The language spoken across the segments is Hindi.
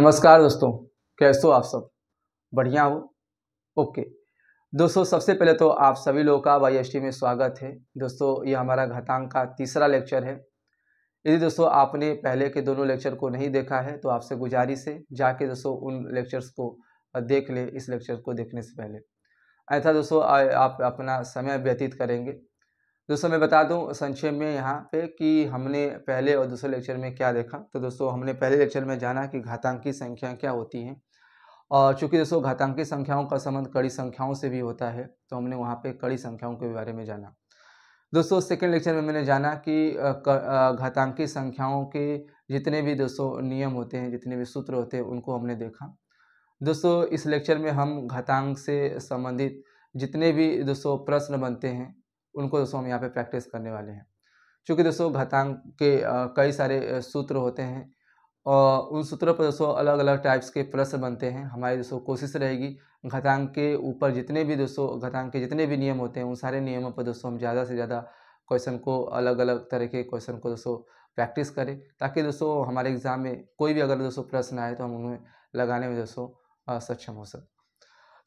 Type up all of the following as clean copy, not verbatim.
नमस्कार दोस्तों, कैसे हो आप सब? बढ़िया हो? ओके दोस्तों, सबसे पहले तो आप सभी लोगों का YST में स्वागत है। दोस्तों, ये हमारा घातांक का तीसरा लेक्चर है। यदि दोस्तों आपने पहले के दोनों लेक्चर को नहीं देखा है तो आपसे गुजारिश है जाके दोस्तों उन लेक्चर्स को देख ले इस लेक्चर को देखने से पहले। ऐसा दोस्तों आप अपना समय व्यतीत करेंगे। दोस्तों मैं बता दूं संक्षेप में यहाँ पे कि हमने पहले और दूसरे लेक्चर में क्या देखा। तो दोस्तों हमने पहले लेक्चर में जाना कि घातांकी संख्या क्या होती हैं, और चूंकि दोस्तों घातांकी संख्याओं का संबंध कड़ी संख्याओं से भी होता है तो हमने वहाँ पे कड़ी संख्याओं के बारे में जाना। दोस्तों सेकेंड लेक्चर में मैंने जाना कि घातांकी संख्याओं के जितने भी दोस्तों नियम होते हैं, जितने भी सूत्र होते हैं, उनको हमने देखा। दोस्तों इस लेक्चर में हम घातांक से संबंधित जितने भी दोस्तों प्रश्न बनते हैं उनको दोस्तों हम यहाँ पे प्रैक्टिस करने वाले हैं। क्योंकि दोस्तों घातांक के कई सारे सूत्र होते हैं और उन सूत्रों पर दोस्तों अलग अलग टाइप्स के प्रश्न बनते हैं। हमारी दोस्तों कोशिश रहेगी घातांक के ऊपर जितने भी दोस्तों घातांक के जितने भी नियम होते हैं उन सारे नियमों पर दोस्तों हम ज़्यादा से ज़्यादा क्वेश्चन को, अलग अलग तरह के क्वेश्चन को दोस्तों प्रैक्टिस करें, ताकि दोस्तों हमारे एग्ज़ाम में कोई भी अगर दोस्तों प्रश्न आए तो हम उन्हें लगाने में दोस्तों सक्षम हो सकें।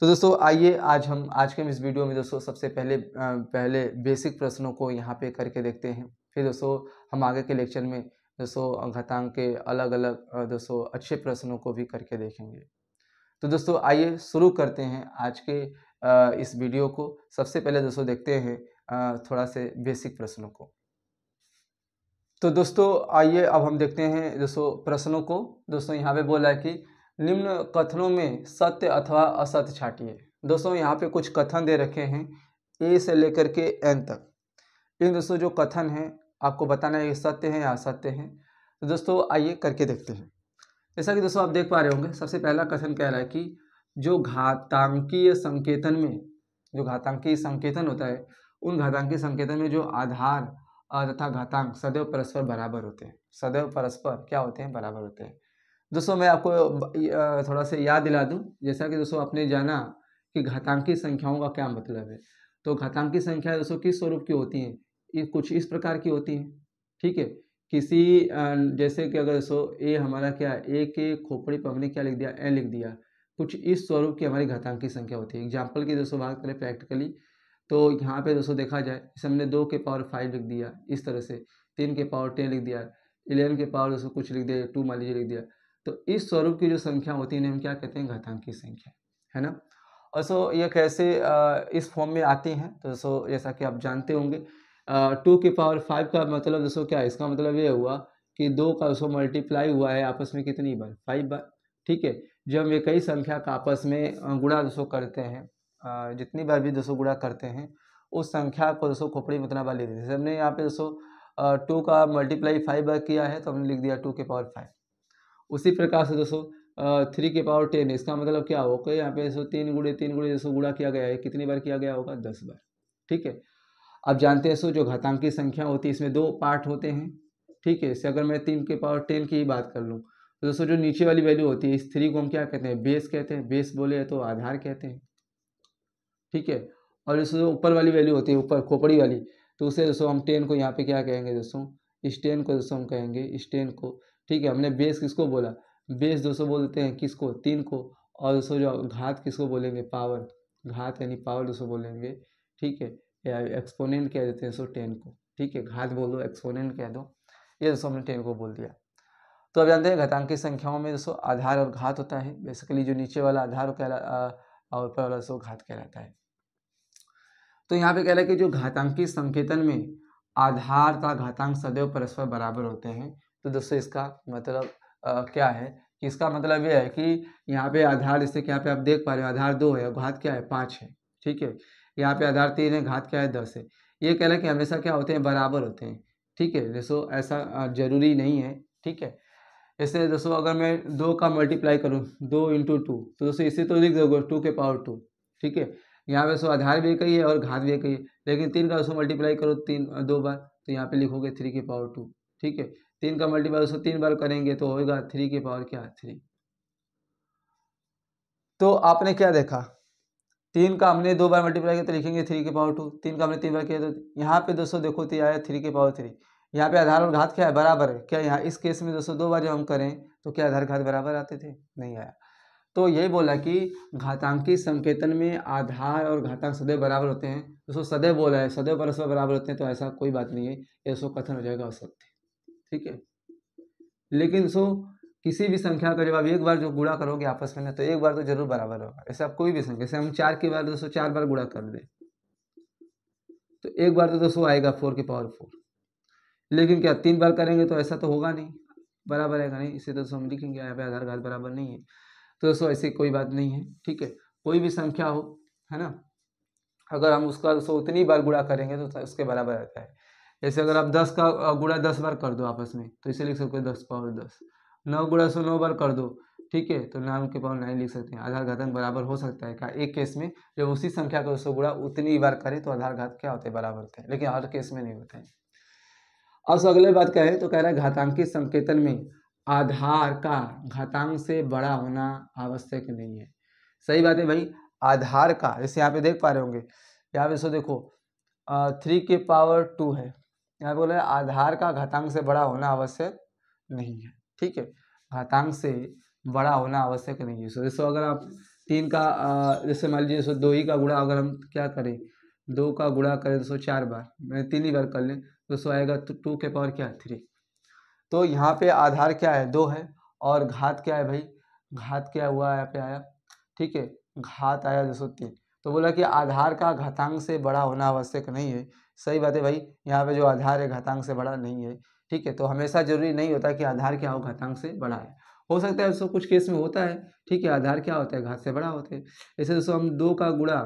तो दोस्तों आइए आज के इस वीडियो में दोस्तों सबसे पहले बेसिक प्रश्नों को यहाँ पे करके देखते हैं। फिर दोस्तों हम आगे के लेक्चर में दोस्तों घातांक के अलग अलग दोस्तों अच्छे प्रश्नों को भी करके देखेंगे। तो दोस्तों आइए शुरू करते हैं आज के इस वीडियो को। सबसे पहले दोस्तों देखते हैं थोड़ा से बेसिक प्रश्नों को। तो दोस्तों आइए अब हम देखते हैं दोस्तों प्रश्नों को। दोस्तों यहाँ पे बोला है कि निम्न कथनों में सत्य अथवा असत्य छांटिए। दोस्तों यहाँ पे कुछ कथन दे रखे हैं A से लेकर के N तक। इन दोस्तों जो कथन हैं आपको बताना है ये सत्य है या असत्य है। तो दोस्तों आइए करके देखते हैं। जैसा कि दोस्तों आप देख पा रहे होंगे, सबसे पहला कथन कह रहा है कि जो घातांकीय संकेतन में, जो घातांकीय संकेतन होता है, उन घातांकीय संकेतन में जो आधार तथा घातांक सदैव परस्पर बराबर होते हैं। सदैव परस्पर क्या होते हैं? बराबर होते हैं। दोस्तों मैं आपको थोड़ा सा याद दिला दूं, जैसा कि दोस्तों आपने जाना कि घातांकी संख्याओं का क्या मतलब है। तो घातांकी संख्या दोस्तों किस स्वरूप की होती हैं? ये कुछ इस प्रकार की होती हैं, ठीक है। किसी जैसे कि अगर दोस्तों ए हमारा क्या है, ए के खोपड़ी पर हमने क्या लिख दिया? n लिख दिया। कुछ इस स्वरूप की हमारी घातांकी संख्या होती है। एग्जाम्पल की दोस्तों बात करें प्रैक्टिकली, तो यहाँ पे दोस्तों देखा जाए, जैसे हमने 2 के पावर 5 लिख दिया, इस तरह से 3 के पावर 10 लिख दिया, 11 के पावर दोस्तों कुछ लिख दिया, 2 मान लीजिए लिख दिया। तो इस स्वरूप की जो संख्या होती है हम क्या कहते हैं? घातांकी संख्या, है ना। और सो ये कैसे इस फॉर्म में आती हैं? तो दोस्तों जैसा कि आप जानते होंगे 2 के पावर 5 का मतलब दोस्तों क्या है? इसका मतलब ये हुआ कि 2 का दोस्तों मल्टीप्लाई हुआ है आपस में कितनी बार? 5 बार, ठीक है। जब हम कई संख्या का आपस में गुणा दोस्तों करते हैं, जितनी बार भी दोस्तों गुणा करते हैं उस संख्या को दोस्तों खोपड़ी में उतना बार ले देते हैं। जैसे हमने यहाँ पे दोस्तों 2 का मल्टीप्लाई 5 बार किया है तो हमने लिख दिया 2 के पावर 5। उसी प्रकार से दोस्तों 3 के पावर 10, इसका मतलब क्या होगा? यहाँ पे दोस्तों 3 गुणे दोस्तों गुणा किया गया है, कितनी बार किया गया होगा? 10 बार, ठीक है। आप जानते हैं दोस्तों जो घातांकी संख्या होती है इसमें 2 पार्ट होते हैं, ठीक है। इससे अगर मैं 3 के पावर 10 की ही बात कर लूँ तो दोस्तों जो नीचे वाली वैल्यू होती है, इस 3 को हम क्या कहते हैं? बेस कहते हैं। बेस बोले तो आधार कहते हैं, ठीक है। और दोस्तों जो ऊपर वाली वैल्यू होती है, ऊपर खोपड़ी वाली, तो उसे दोस्तों हम 10 को यहाँ पे क्या कहेंगे दोस्तों? इस 10 को दोस्तों हम कहेंगे इस 10 को, ठीक है। हमने बेस किसको बोला? बेस दोस्तों बोल देते हैं किसको? 3 को। और दोस्तों जो घात किसको बोलेंगे? पावर, घात यानी पावर दोस्तों बोलेंगे, ठीक है। या एक्सपोनेंट कह देते हैं दोस्तों 10 को, ठीक है। घात बोल दो, एक्सपोनेंट कह दो, ये दोस्तों हमने 10 को बोल दिया। तो अब जानते हैं घातांकी संख्याओं में दोस्तों आधार और घात होता है। बेसिकली जो नीचे वाला आधार और ऊपर वाला दोस्तों घात कहलाता है। तो यहाँ पे कह रहा है कि जो घातांकी संकेतन में आधार का घातांक सदैव परस्पर बराबर होते हैं। तो दोस्तों इसका मतलब क्या है कि इसका मतलब ये है कि यहाँ पे आधार, जैसे कि यहाँ पे आप देख पा रहे हो आधार 2 है और घात क्या है? 5 है, ठीक है। यहाँ पे आधार 3 है, घात क्या है? 10 है। ये कह रहा है कि हमेशा क्या होते हैं? बराबर होते हैं, ठीक है। दोस्तों ऐसा जरूरी नहीं है, ठीक है। जैसे दोस्तों अगर मैं 2 का मल्टीप्लाई करूँ, 2 × 2, तो दोस्तों इसे तो लिख दोगे 2 के पावर 2, ठीक है। यहाँ पे दोस्तों आधार भी एक ही है और घात भी एक ही है, लेकिन 3 का दोस्तों मल्टीप्लाई करो 2 बार, तो यहाँ पे लिखोगे 3 के पावर 2, ठीक है। 3 का मल्टीप्लाई दोस्तों 3 बार करेंगे तो होगा 3 के पावर क्या? 3। तो आपने क्या देखा? 3 का हमने 2 बार मल्टीप्लाई किया तो लिखेंगे 3 के पावर 2, 3 का हमने 3 बार किया तो यहाँ पे दोस्तों देखो तो आया 3 के पावर 3। यहाँ पे आधार और घात क्या है? बराबर है। क्या यहाँ इस केस में दोस्तों 2 बार जब हम करें तो क्या आधार घात बराबर आते थे? नहीं आया। तो यही बोला कि घातांकी संकेतन में आधार और घातांक सदैव बराबर होते हैं। दोस्तों सदैव बोला है, सदैव परस्पर बराबर होते हैं, तो ऐसा कोई बात नहीं है, ये दोस्तों कथन हो जाएगा असत्य। ठीक है, लेकिन दोस्तों किसी भी संख्या का जब आप एक बार जो गुणा करोगे आपस में ना, तो एक बार तो जरूर बराबर होगा। ऐसे आप कोई भी संख्या, जैसे हम 4 की बार दोस्तों 4 बार गुणा कर दें तो एक बार तो दोस्तों आएगा 4 की पावर 4, लेकिन क्या 3 बार करेंगे तो ऐसा तो होगा नहीं, बराबर आएगा नहीं। इसे दोस्तों हम लिखेंगे यहाँ पे आधार घात बराबर नहीं है। तो दोस्तों ऐसी कोई बात नहीं है। ठीक है, कोई भी संख्या हो, है ना, अगर हम उसका दोस्तों उतनी बार गुणा करेंगे तो उसके बराबर आता है। जैसे अगर आप 10 का गुणा 10 बार कर दो आपस में, तो इसे लिख सकते हो 10 पावर 10। 9 गुणा 100 9 बार कर दो, ठीक है, तो 9 के पावर 9 लिख सकते हैं। आधार घातांक बराबर हो सकता है क्या? एक केस में जब उसी संख्या का 200 गुणा उतनी बार करें तो आधार घात क्या होते हैं? बराबर होते हैं, लेकिन हर केस में नहीं होता है। अब अगले बात क्या है, तो कह रहा है घातांकी संकेतन में आधार का घातांक से बड़ा होना आवश्यक नहीं है। सही बात है भाई, आधार का, जैसे यहाँ पे देख पा रहे होंगे, यहाँ पे सो देखो 3 के पावर 2 है, यहाँ बोला है आधार का घातांक से बड़ा होना आवश्यक नहीं है। ठीक है, घातांक से बड़ा होना आवश्यक नहीं है। जैसे अगर आप 3 का जैसे मान लीजिए 2 ही का गुणा अगर हम क्या करें, 2 का गुणा करें तो 4 बार, मैंने 3 ही बार कर लें तो आएगा तो 2 के पावर क्या है 3। तो यहाँ पे आधार क्या है 2 है, और घात क्या है भाई, घात क्या हुआ यहाँ पे आया, ठीक है, घात आया 203। तो बोला कि आधार का घातांक से बड़ा होना आवश्यक नहीं है। सही बात है भाई, यहाँ पे जो आधार है घातांक से बड़ा नहीं है। ठीक है, तो हमेशा जरूरी नहीं होता कि आधार क्या हो घातांक से बड़ा है, हो सकता है दोस्तों कुछ केस में होता है। ठीक है, आधार क्या होता है घात से बड़ा होते हैं। जैसे दोस्तों हम 2 का गुणा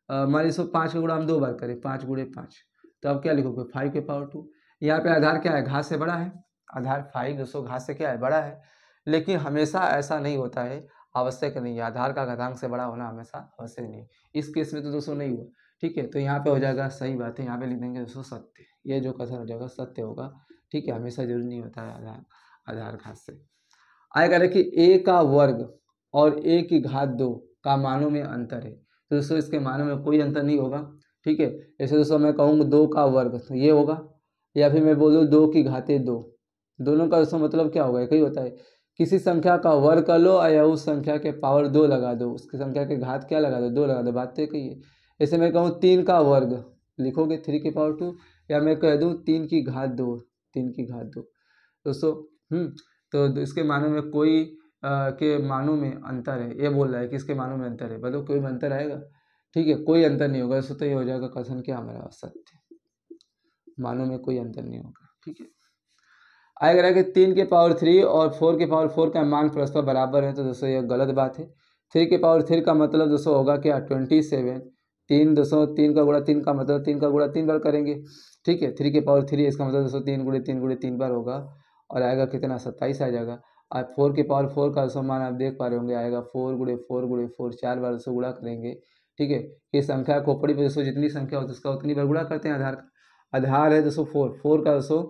मान लीजिए 5 का गुणा हम 2 बार करें, 5 गुणे 5, तो आप क्या लिखोगे 5 के पावर 2। यहाँ पे आधार क्या है घात से बड़ा है, आधार 5 दोस्तों घात से क्या है बड़ा है, लेकिन हमेशा ऐसा नहीं होता है, आवश्यक नहीं है। आधार का घातांक से बड़ा होना हमेशा आवश्यक नहीं है, इस केस में तो दोस्तों नहीं हुआ। ठीक है, तो यहाँ पे हो जाएगा सही बात है, यहाँ पे लिख देंगे दोस्तों सत्य, ये जो कथन हो जाएगा सत्य होगा। ठीक है, हमेशा जरूरी नहीं होता है आधार घात से। आएगा देखिए a का वर्ग और a की घात 2 का मानों में अंतर है, तो दोस्तों इसके मानों में कोई अंतर नहीं होगा। ठीक है, जैसे दोस्तों मैं कहूँगा 2 का वर्ग तो ये होगा, या फिर मैं बोलूँ 2 की घातें 2, दोनों का दोस्तों मतलब क्या होगा, एक ही होता है। किसी संख्या का वर्ग कर लो या उस संख्या के पावर 2 लगा दो, उसकी संख्या के घात क्या लगा दो 2 लगा दो, बात तो एक ही है। जैसे मैं कहूँ 3 का वर्ग लिखोगे 3 के पावर 2, या मैं कह दूँ 3 की घात 2, 3 की घात 2 दोस्तों। तो इसके मानों में कोई के मानों में अंतर है, ये बोल रहा है कि इसके मानों में अंतर है, मतलब कोई में अंतर आएगा। ठीक है, कोई अंतर नहीं होगा, तो ये हो जाएगा कथन क्या हमारा सत्य, मानों में कोई अंतर नहीं होगा। ठीक है, आएगा कि 3 के पावर 3 और 4 के पावर 4 का मान परस्पर बराबर है, तो दोस्तों ये गलत बात है। 3 के पावर 3 का मतलब दोस्तों होगा क्या 27। 3 दोस्तों 3 का गुणा 3 का मतलब 3 का गुणा 3 बार करेंगे। ठीक है, 3 के पावर 3 इसका मतलब दोस्तों 3 गुणे 3 गुणे 3 बार होगा, और आएगा कितना 27 आ जाएगा। और 4 के पावर 4 का दोस्तों मान आप देख पा रहे होंगे, आएगा 4 गुणे 4 गुणे 4, 4 बार दोस्तों गुणा करेंगे। ठीक है, ये संख्या खोपड़ी पर दोस्तों जितनी संख्या होती है उसका उतनी बार गुणा करते हैं। आधार का आधार है दोस्तों 4 का दोस्तों,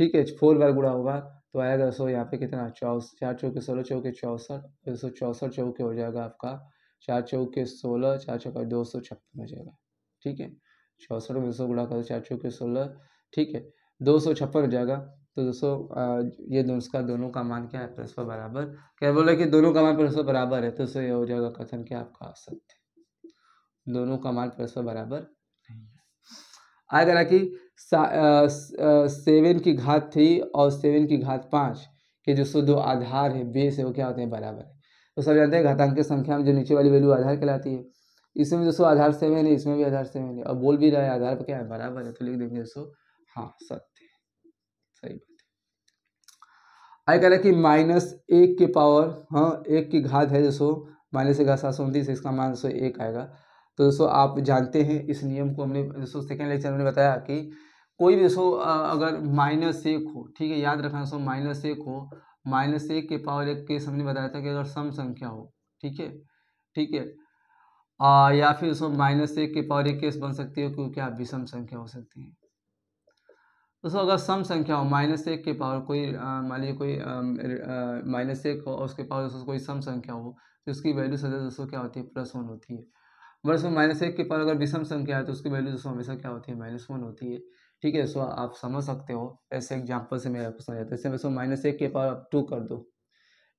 ठीक है, 4 बार गुणा होगा तो आएगा दोस्तों यहाँ पे कितना 4 चौके 16 चौके 64, 264 चौके हो जाएगा आपका, 4 चौके 16 4 चौके 256 हो जाएगा। ठीक है, 64 में 200 गुणा करो 4 चौके 16, ठीक है 256 हो जाएगा। तो दोस्तों ये उसका दोनों का मान क्या है परस्पर बराबर, क्या बोला कि दोनों का मान परस्पर बराबर है, तो दोस्तों ये हो जाएगा कथन क्या आपका सत्य, दोनों का मान परस्पर बराबर नहीं है। आएगा ना कि 7 की घात 3 और 7 की घात 5 के जो दो आधार है बेस है वो क्या होते हैं बराबर है। तो सब जानते हैं घातांक की संख्या में जो नीचे वाली वैल्यू आधार कहलाती है, इसमें दोस्तों आधार 7 है, इसमें भी आधार 7 है, और बोल भी रहा है आधार पर क्या है बराबर है, तो लिख देंगे दोस्तों हाँ सत्य, सही बात है। आएगा ना कि -1 के पावर 1 की घात है दोस्तों, -1 का 729, इसका मान दोस्तों 1 आएगा। तो दोस्तों आप जानते हैं इस नियम को, हमने दोस्तों सेकेंड लेक्चर में बताया कि कोई भी दोस्तों अगर -1 हो, ठीक है याद रखना दोस्तों, -1 हो, -1 के पावर 1 केस हमने बताया था कि अगर सम संख्या हो, ठीक है, ठीक है, या फिर दोस्तों -1 के पावर 1 केस बन सकती है क्योंकि आप विषम संख्या हो सकती है। दोस्तों अगर सम संख्या हो -1 के पावर कोई मान लीजिए कोई -1 हो और उसके पावर दोस्तों कोई सम संख्या हो, तो उसकी वैल्यू सदैव दोस्तों क्या होती है +1 होती है। वर्ष में -1 के पावर अगर विषम संख्या है तो उसकी वैल्यू दोस्तों हमेशा क्या होती है -1 होती है। ठीक है, सो आप समझ सकते हो, ऐसे एग्जाम्पल से मैं आपको समझाता हूँ। जैसे दोस्तों -1 के पावर आप 2 कर दो,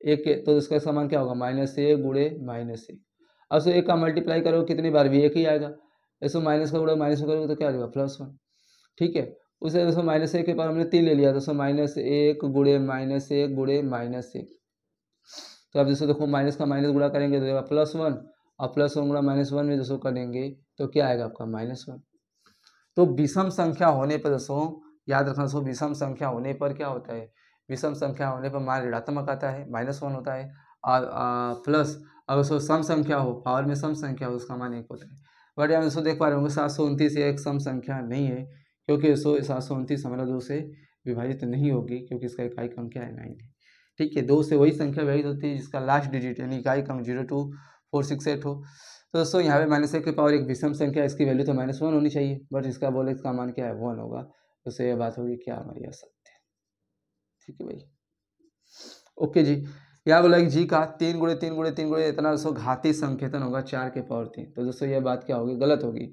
एक के, तो इसका समान क्या होगा -1 गुणे -1। अब सो एक का मल्टीप्लाई करो कितनी बार भी एक ही आएगा, इसको माइनस का गुणा माइनस में करोगे तो क्या आ जाएगा +1। ठीक है, उसे दोस्तों -1 के पावर हमने 3 ले लिया, दोस्तों -1 गुणे -1 गुणे -1। तो अब दोस्तों देखो माइनस का माइनस गुणा करेंगे तो देगा +1, और +1 गुणा -1 में दोस्तों करेंगे तो क्या आएगा आपका -1। तो विषम संख्या होने पर दोस्तों याद रखना, दोस्तों विषम संख्या होने पर क्या होता है, विषम संख्या होने पर मान ऋणात्मक आता है, -1 होता है। और प्लस अगर दोस्तों सम संख्या हो, पावर में सम संख्या हो, उसका मान 1 होता है। बट यहाँ दोस्तों देख पा रहे होंगे 729 एक सम संख्या नहीं है, क्योंकि दोस्तों 729 हमारा 2 से विभाजित नहीं होगी, क्योंकि इसका इकाई क्रम क्या है 9 है। ठीक है, 2 से वही संख्या विभाजित होती है जिसका लास्ट डिजिट यानी इकाई क्रम 02468 हो। तो दोस्तों यहाँ पे -1 की पावर एक विषम संख्या, इसकी वैल्यू तो -1 होनी चाहिए, बट इसका बोले इसका मान क्या है 1 होगा, तो ये बात होगी क्या हमारी असत्य। ठीक है भाई, ओके जी। यहाँ बोला कि जी का 3 गुणे 3 गुणे 3 गुणे इतना दोस्तों घातीय संकेतन होगा 4 के पावर 3। तो दोस्तों यह बात क्या होगी, गलत होगी,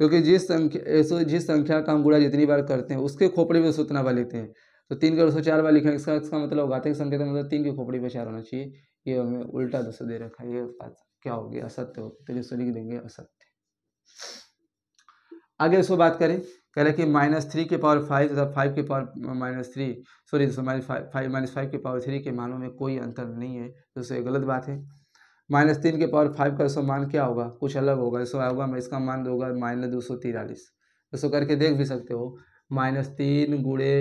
क्योंकि जिस संख्या का हम गुणा जितनी बार करते हैं उसके खोपड़ी में उतना बार लिखते हैं। तो 3 का 4 बार लिखेंगे, इसका मतलब घातीय संकेतन मतलब 3 की खोपड़ी पे 4 होना चाहिए। ये हमें उल्टा दोस्तों दे रखा है, ये बात क्या होगी असत्य होगी, तो दोस्तों लिख देंगे असत्य। आगे इसको बात करें, कह रहे कि -3 के पावर 5 तथा 5 के पावर -3 सॉरी -5 के पावर 3 के मानों में कोई अंतर नहीं है, दोस्तों ये गलत बात है। -3 के पावर 5 का दोस्तों मान क्या होगा, कुछ अलग होगा, दोस्तों होगा मैं इसका मान दूंगा -243। दोस्तों करके देख भी सकते हो, -3 गुणे,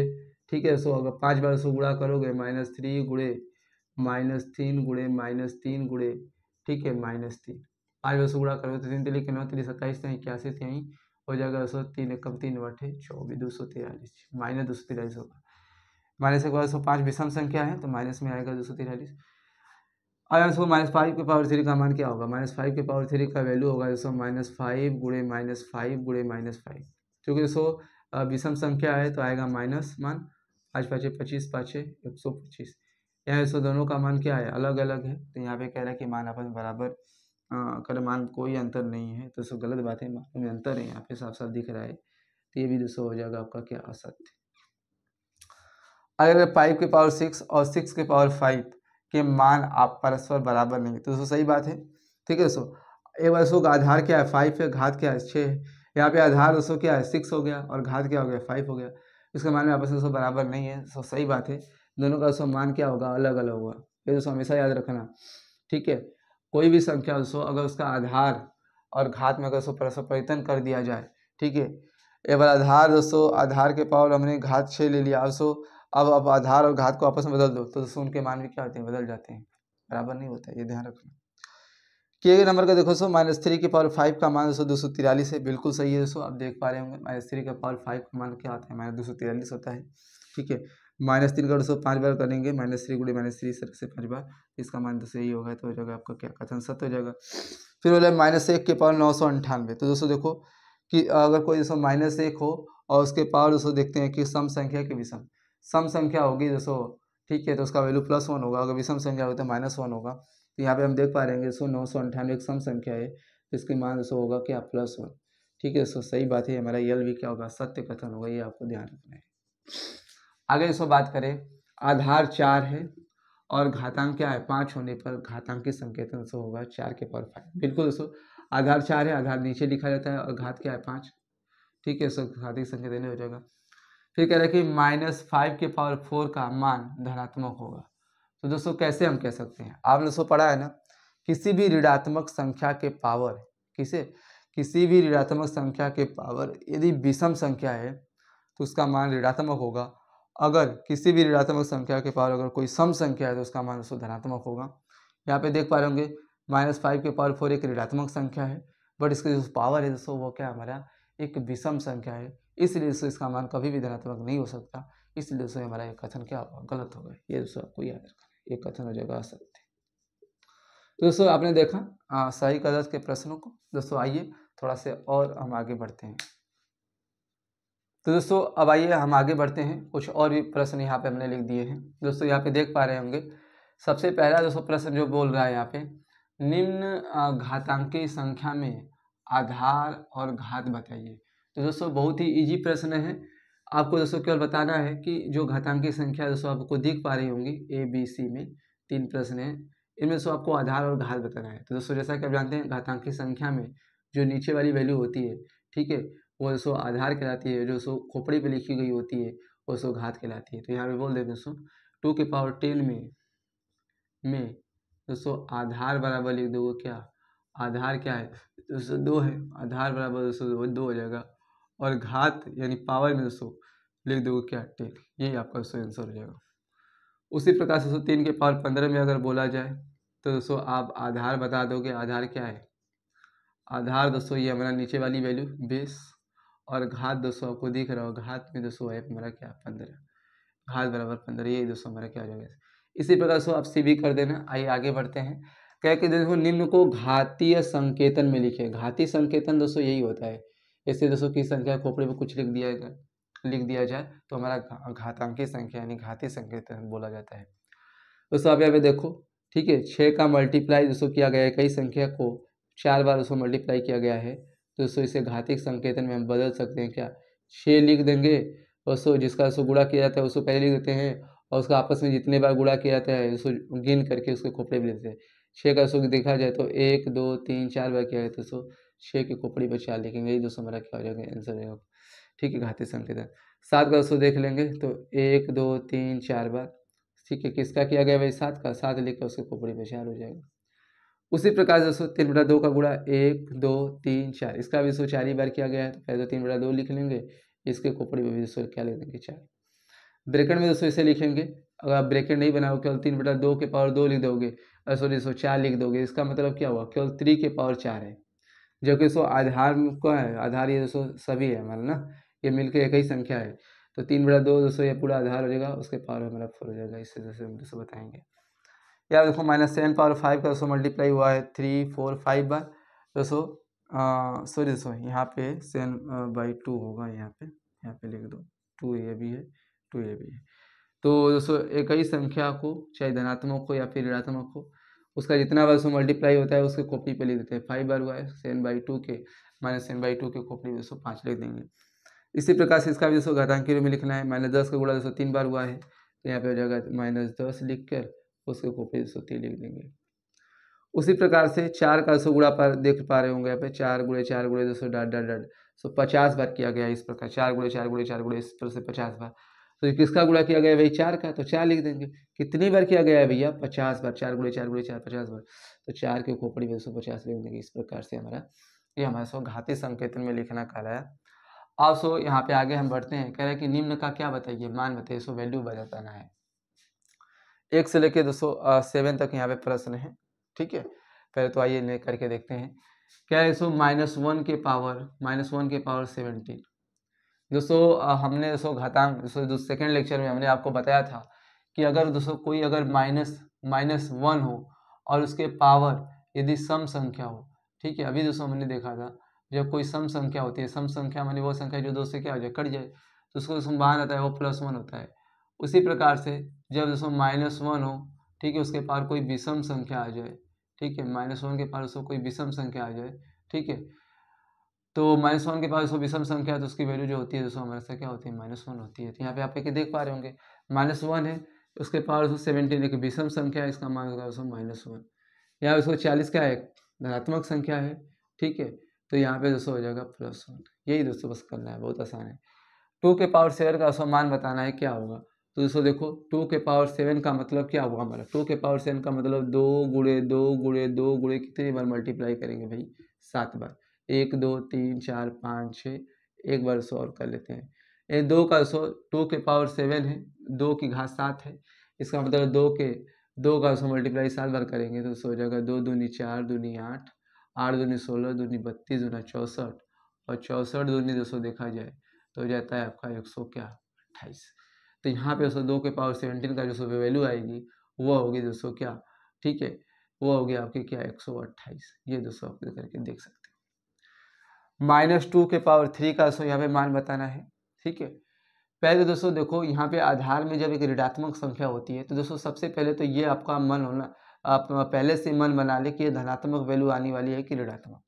ठीक है दोस्तों अगर 5 बार दोस्तों गुणा करोगे -3 गुणे -3 गुणे -3 गुणे, ठीक है -3 5 बार गुणा करोगे तो 3 3 9 3 27 81 3 हो जाएगा दोस्तों 3 एकम 3 बटे 24 243 -243 होगा। माइनस के बाद 5 विषम संख्या है तो माइनस में आएगा 243। अगर इसको -5 के पावर 3 का मान क्या होगा, -5 के पावर 3 का वैल्यू होगा दोस्तों -5 गुणे -5 गुणे -5, क्योंकि दोस्तों विषम संख्या है तो आएगा माइनस मान 5 5 25 5 125। यहाँ दोस्तों दोनों का मान क्या है अलग अलग है, तो यहाँ पे कह रहा है कि मान आपस बराबर अगर मान कोई अंतर नहीं है तो दोस्तों गलत बात है, मान में अंतर है, यहाँ पे साफ साफ दिख रहा है, तो ये भी दोस्तों हो जाएगा आपका क्या असत्य। अगर 5 के पावर 6 और 6 के पावर 5 के मान आप परस्पर बराबर नहीं, तो दोस्तों सही बात है। ठीक है दोस्तों, एक बार दोस्तों आधार क्या है 5 है, घात क्या है 6 है, यहाँ पे आधार दोस्तों क्या है 6 हो गया और घात क्या हो गया 5 हो गया, इसका मान में आपस में दोस्तों बराबर नहीं है, तो सही बात है, दोनों का दोस्तों मान क्या होगा अलग अलग होगा, ये दोस्तों हमेशा याद रखना। ठीक है, कोई भी संख्या दोस्तों अगर उसका आधार और घात में अगर दोस्तों परस्पर परिवर्तन कर दिया जाए, ठीक है, एक बार आधार दोस्तों आधार के पावर हमने घात 6 ले लिया, अब आधार और घात को आपस में बदल दो तो दोस्तों उनके मान भी क्या होते हैं बदल जाते हैं, बराबर नहीं होता है, ये ध्यान रखना। किए गए नंबर का देखो दोस्तों -3 के पावर 5 का मान दोस्तों 243 है, बिल्कुल सही है दोस्तों, आप देख पा रहे होंगे -3 का पावर 5 का मान क्या होता है -243 होता है। ठीक है, -3 का दोस्तों 5 बार करेंगे -3 गुणे -3 से 5 बार, इसका मान तो सही होगा, तो हो जाएगा आपका क्या कथन सत्य हो जाएगा। फिर बोले -1 के पावर 998, तो दोस्तों देखो कि अगर कोई दोस्तों -1 हो और उसके पावर दोस्तों देखते हैं कि सम संख्या के विषम सम संख्या होगी दोस्तों, ठीक है, तो उसका वैल्यू +1 होगा, अगर विषम संख्या हो तो -1 होगा। तो यहाँ पे हम देख पा रहे हैं दोस्तों 998 एक सम संख्या है, तो इसके मान दोस्तों होगा क्या +1। ठीक है दोस्तों, सही बात है, हमारा यल भी क्या होगा सत्य कथन होगा, ये आपको ध्यान रखना है। आगे दोस्तों बात करें, आधार 4 है और घातांक क्या है 5 होने पर घातांक की संकेतन दोस्तों होगा 4 के पावर 5। बिल्कुल दोस्तों, आधार 4 है, आधार नीचे लिखा जाता है और घात क्या है 5। ठीक है, दोस्तों घातीय संकेतन हो जाएगा। फिर कह रहे हैं कि -5 के पावर 4 का मान धनात्मक होगा, तो दोस्तों कैसे हम कह सकते हैं, आपने दोस्तों पढ़ा है ना, किसी भी ऋणात्मक संख्या के पावर किसी भी ऋणात्मक संख्या के पावर यदि विषम संख्या है तो उसका मान ऋणात्मक होगा, अगर किसी भी ऋणात्मक संख्या के पावर अगर कोई सम संख्या है तो उसका मान दोस्तों धनात्मक होगा। यहाँ पे देख पा रहे होंगे -5 के पावर 4 एक ऋणात्मक संख्या है, बट इसकी जो पावर है दोस्तों वो क्या हमारा एक विषम संख्या है, इसलिए दोस्तों इसका मान कभी भी धनात्मक नहीं हो सकता, इसलिए दोस्तों हमारा ये कथन क्या होगा गलत होगा, ये दोस्तों आपको याद रखना, ये कथन हो जाएगा असत्य। तो दोस्तों आपने देखा सही गलत के प्रश्नों को, दोस्तों आइए थोड़ा से और हम आगे बढ़ते हैं। तो दोस्तों अब आइए हम आगे बढ़ते हैं, कुछ और भी प्रश्न यहाँ पे हमने लिख दिए हैं। दोस्तों यहाँ पे देख पा रहे होंगे, सबसे पहला दोस्तों प्रश्न जो बोल रहा है यहाँ पे, निम्न घातांकीय संख्या में आधार और घात बताइए। तो दोस्तों बहुत ही इजी प्रश्न है, आपको दोस्तों केवल बताना है कि जो घातांकीय संख्या दोस्तों आपको दिख पा रही होंगी A B C में 3 प्रश्न हैं, इनमें से आपको आधार और घात बताना है। तो दोस्तों जैसा कि आप जानते हैं घातांकी संख्या में जो नीचे वाली वैल्यू होती है, ठीक है, वो दोस्तों आधार कहलाती है, जो दोस्तों खोपड़ी पे लिखी गई होती है वो दोस्तों घात कहलाती है। तो यहाँ पे बोल देते दोस्तों 2 के पावर 10 में दोस्तों आधार बराबर लिख दोगे क्या, आधार क्या है दोस्तों 2 है, आधार बराबर दोस्तों 2 हो जाएगा, और घात यानी पावर में दोस्तों लिख दोगे क्या 10, यही आपका दोस्तों आंसर हो जाएगा। उसी प्रकार से दोस्तों 3 के पावर 15 में अगर बोला जाए तो दोस्तों आप आधार बता दोगे, आधार क्या है, आधार दोस्तों ये हमारा नीचे वाली वैल्यू 20, और घात दोस्तों आपको दिख रहा होगा, घात में दोस्तों है हमारा क्या 15, घात बराबर 15, यही दोस्तों हमारा क्या हो जाएगा। इसी प्रकार से आप सी भी कर देना। आइए आगे बढ़ते हैं। क्या कि देखो निम्न को घातीय संकेतन में लिखे, घातीय संकेतन दोस्तों यही होता है, इससे दोस्तों की संख्या खोपड़ी में कुछ लिख दिया जाए तो हमारा घातांकी संख्या यानी घातीय संकेतन बोला जाता है। दोस्तों आप यहाँ पे देखो, ठीक है, 6 का मल्टीप्लाई दोस्तों किया गया है, कई संख्या को 4 बार दोस्तों मल्टीप्लाई किया गया है, तो दोस्तों इसे घातीय संकेतन में हम बदल सकते हैं क्या, 6 लिख देंगे दोस्तों, जिसका दोस्तों गुणा किया जाता है उसको पहले लिख देते हैं, और उसका आपस में जितने बार गुणा किया जाता है उसको गिन करके उसके खोपड़ी में लेते हैं। 6 का दोस्तों देखा जाए तो 1 2 3 4 बार किया जाए तो दोस्तों 6 की खोपड़ी पर 4 लिखेंगे, यही दोस्तों हमारा क्या हो जाएगा आंसर रहेगा, ठीक है, घातीय संकेतन। 7 का दोस्तों देख लेंगे तो 1 2 3 4 बार, ठीक है, किसका किया गया भाई 7 का, 7 लिख कर उसके खोपड़ी में 4 हो जाएगा। उसी प्रकार से दोस्तों 3/2 का गुणा 1 2 3 4, इसका भी दोस्तों 4 ही बार किया गया है, तो पहले तो 3/2 लिख लेंगे, इसके खोपड़ी में भी दोस्तों क्या लिख देंगे 4। ब्रैकेट में दोस्तों इसे लिखेंगे, अगर आप ब्रैकेट नहीं बनाओगे केवल 3/2 के पावर 2 लिख दोगे, सॉरी दोस्तों 4 लिख दोगे, इसका मतलब क्या हुआ, केवल 3 के पावर 4 है, जबकि दोस्तों आधार का है, आधार ये दोस्तों सभी है हमारा ना, ये मिलकर एक ही संख्या है, तो 3/2 दोस्तों ये पूरा आधार हो जाएगा, उसके पावर हमारा 4 हो जाएगा, इससे जैसे हम दोस्तों बताएंगे। यार देखो -7 पावर 5 का दोस्तों मल्टीप्लाई हुआ है 3 4 5 बार दोस्तों, सॉरी दोस्तों यहाँ पे 7/2 होगा, यहाँ पे लिख दो, 2 ये भी है 2 ये भी है। तो दोस्तों एक ही संख्या को चाहे धनात्मक हो या फिर ऋणात्मक हो, उसका जितना बार उसमें मल्टीप्लाई होता है उसके खोपड़ी पे लिख देते हैं। 5 बार हुआ है 7/2 के, -7/2 के खोपड़ी दोस्तों 5 लिख देंगे। इसी प्रकार से इसका भी दोस्तों घातांकी रूप में लिखना है, -10 का गुणा दोस्तों 3 बार हुआ है, तो यहाँ पे हो जाएगा -10 लिख कर उसके खोपड़ी दोस्तों 3 लिख देंगे। उसी प्रकार से 4 का दोस्तों गुणा पर देख पा रहे होंगे यहाँ पे, 4 गुणे 4 गुणे दोस्तों डॉट डॉट डॉट, सो 50 बार किया गया इस प्रकार, 4 गुणे 4 गुणे 4 गुणे इस तरह से 50 बार। तो ये किसका गुणा किया गया है भाई 4 का, तो 4 लिख देंगे। कितनी बार किया गया है भैया 50 बार, 4 गुणे 4 गुणे 4 50 बार, तो 4 के खोपड़ी में 150 लिख देंगे। इस प्रकार से ये हमारा सो घातीय संकेतन में लिखना कहलाया। अब सो यहाँ पे आगे हम बढ़ते हैं, कह रहे हैं कि निम्न का क्या बताइए, मान बताइए, सो वैल्यू बताना है। 1 से लेके दोस्तों 7 तक यहाँ पे प्रश्न है, ठीक है। पहले तो आइए ले करके देखते हैं। क्या है सो -1 के पावर 17 दोस्तों, हमने दोस्तों घातांक दोस्तों जो सेकेंड लेक्चर में हमने आपको बताया था कि अगर दोस्तों कोई अगर -1 हो और उसके पावर यदि सम संख्या हो, ठीक है, अभी दोस्तों हमने देखा था जब कोई सम संख्या होती है, सम संख्या माने वो संख्या जो 2 से क्या हो जाए कट जाए, तो उसको दोस्तों बाहर आता है वो +1 होता है। उसी प्रकार से जब दोस्तों -1 हो, ठीक है, उसके पार कोई विषम संख्या आ जाए, ठीक है, -1 के पार उसको कोई विषम संख्या आ जाए, ठीक है, तो -1 के पास उसको विषम संख्या है तो उसकी वैल्यू जो होती है दोस्तों हमारे साथ क्या होती है -1 होती है। तो यहाँ पे आप देख पा रहे होंगे -1 है, उसके पावर दोस्तों 17 एक विषम संख्या है, इसका मान होगा दोस्तों -1। यहाँ उसको 40 का एक धनात्मक संख्या है, ठीक है, तो यहाँ पे दोस्तों हो जाएगा +1। यही दोस्तों बस करना है, बहुत आसान है। 2 के पावर 7 का दोस्तों मान बताना है क्या होगा। तो दोस्तों देखो 2 के पावर 7 का मतलब क्या हुआ हमारा, 2 के पावर 7 का मतलब 2 गुणे 2 गुणे 2 गुणे कितनी बार मल्टीप्लाई करेंगे भाई 7 बार, 1 2 3 4 5 6, एक बार सौ और कर लेते हैं। ये 2 का 100 2 के पावर 7 है, 2 की घात 7 है, इसका मतलब 2 का 100 मल्टीप्लाई 7 बार करेंगे तो हो जाएगा 2 दूनी 4 दूनी 8, 8 दूनी 16 दूनी 32 दूना 64, और 64 दूनी 200 देखा जाए तो हो जाता है आपका 128। तो यहाँ पे दोस्तों 2 के पावर 17 का जो वैल्यू आएगी वो होगी दोस्तों क्या, ठीक है, वो होगी आपकी क्या 128। ये दोस्तों आप करके देख सकते हैं। -2 के पावर 3 का दोस्तों यहाँ पे मान बताना है, ठीक है। पहले दोस्तों देखो यहाँ पे आधार में जब एक ऋणात्मक संख्या होती है तो दोस्तों सबसे पहले तो ये आपका मन होना, आप पहले से मन बना ले कि ये धनात्मक वैल्यू आने वाली है कि ऋणात्मक।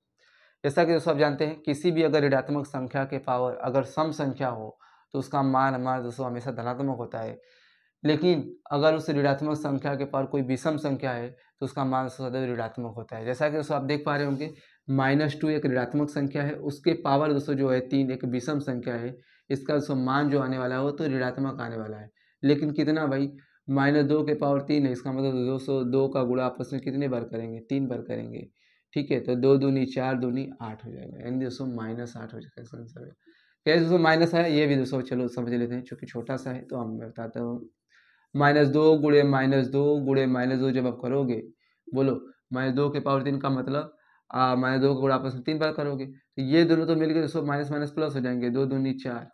जैसा कि दोस्तों आप जानते हैं किसी भी अगर ऋणात्मक संख्या के पावर अगर सम संख्या हो तो उसका मान हमारा दोस्तों हमेशा धनात्मक होता है। लेकिन अगर उस ऋणात्मक संख्या के पावर कोई विषम संख्या है तो उसका मान सदैव ऋणात्मक होता है। जैसा कि दोस्तों आप देख पा रहे होंगे -2 एक ऋणात्मक संख्या है, उसके पावर दोस्तों जो है 3 एक विषम संख्या है, इसका दोस्तों मान जो आने वाला है वो तो ऋणात्मक आने वाला है। लेकिन कितना भाई, -2 के पावर 3 है, इसका मतलब दोस्तों 2 का गुणा आपस में कितने बार करेंगे, 3 बार करेंगे। ठीक है, तो 2 दूनी 4 दूनी 8 हो जाएगा, यानी दोस्तों -8 हो जाएगा इसका आंसर। कैसे दोस्तों माइनस है ये भी दोस्तों चलो समझ लेते हैं, चूंकि छोटा सा है तो हम मैं बताता हूँ। -2 गुणे -2 गुणे -2 जब आप करोगे, बोलो -2 के पावर 3 का मतलब -2 का गुणा आपस में 3 बार करोगे, तो ये दोनों तो मिलकर दोस्तों माइनस माइनस प्लस हो जाएंगे, 2 दूनी 4,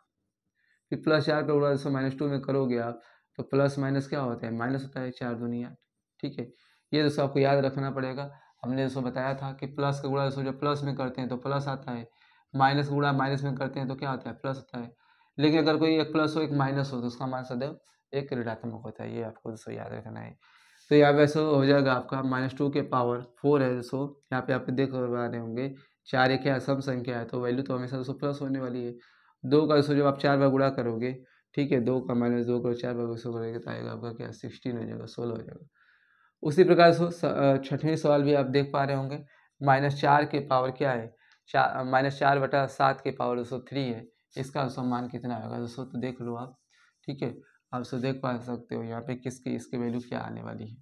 फिर +4 का गुणा दोस्तों -2 में करोगे आप तो प्लस माइनस क्या होता है, माइनस होता है, 4 दूनी 8। ठीक है, ये दोस्तों आपको याद रखना पड़ेगा। हमने दोस्तों बताया था कि प्लस का गुणा दोस्तों जब प्लस में करते हैं तो प्लस आता है, माइनस गुणा माइनस में करते हैं तो क्या होता है, प्लस होता है। लेकिन अगर कोई एक प्लस हो एक माइनस हो तो उसका मान सदैव एक ऋणात्मक होता है, ये आपको दोस्तों याद रखना है। तो यहाँ पे ऐसा हो जाएगा आपका -2 के पावर 4 है दोस्तों, यहाँ पे आप देख पा रहे होंगे 4 एक क्या सम संख्या है तो वैल्यू तो हमेशा दोस्तों प्लस होने वाली है। 2 का दोस्तों जब आप 4 बार गुणा करोगे, ठीक है, 2 का -2 करो 4 बार गुणा करोगे तो आएगा आपका क्या 16 हो जाएगा, 16 हो जाएगा। उसी प्रकार से छठवें सवाल भी आप देख पा रहे होंगे, -4 के पावर क्या है, -4/7 के पावर दोस्तों 3 है, इसका दोस्तों मान कितना आएगा दोस्तों, तो देख लो आप। ठीक है, आप दोस्तों देख पा सकते हो यहाँ पे किसकी इसकी वैल्यू क्या आने वाली है।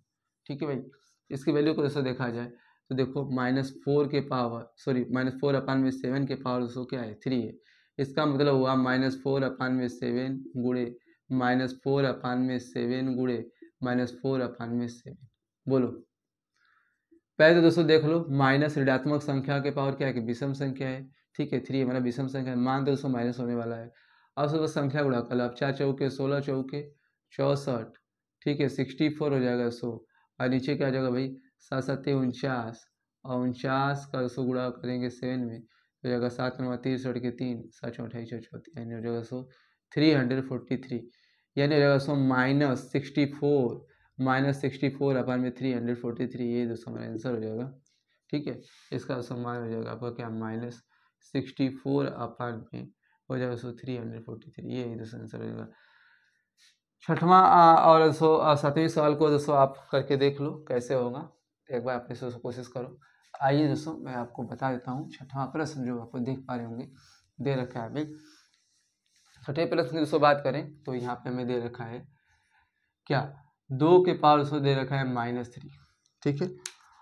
ठीक है भाई, इसकी वैल्यू को दोस्तों देखा जाए तो देखो -4 के पावर -4/7 के पावर दोस्तों क्या है, 3 है। इसका मतलब हुआ -4/7 गुणे -4/7 गुणे -4/7। बोलो, पहले तो दोस्तों देख लो, माइनस ऋणात्मक संख्या के पावर क्या है कि विषम संख्या है। ठीक है, 3 हमारा विषम संख्या है, मान तो दोस्तों माइनस होने वाला है। अब सुबह संख्या गुणा कर लो, अब 4 चौके 16 चौके 64, ठीक है 64 हो जाएगा 100, और नीचे क्या आ जाएगा भाई 7 7 49, और 49 का 100 गुणा करेंगे 7 में हो जाएगा 7 9 63 के 3 7 4 28 34, यानी हो जाएगा 343, यानी हो जाएगा -64/343, ये दोस्तों हमारा आंसर हो जाएगा। ठीक है, इसका सम्मान हो जाएगा आपका क्या -64 में हो जाएगा दोस्तों 343, ये दोस्तों आंसर हो जाएगा। छठवां और दोस्तों 7वें सवाल को दोस्तों आप करके देख लो कैसे होगा, एक बार अपने से कोशिश करो। आइए दोस्तों मैं आपको बता देता हूँ छठवां प्रश्न जो आपको देख पा रहे होंगे, दे रखा है अभी। छठे प्रश्न की दोस्तों बात करें तो यहाँ पे हमें दे रखा है क्या, 2 के पावर दोस्तों दे रखा है -3। ठीक है, और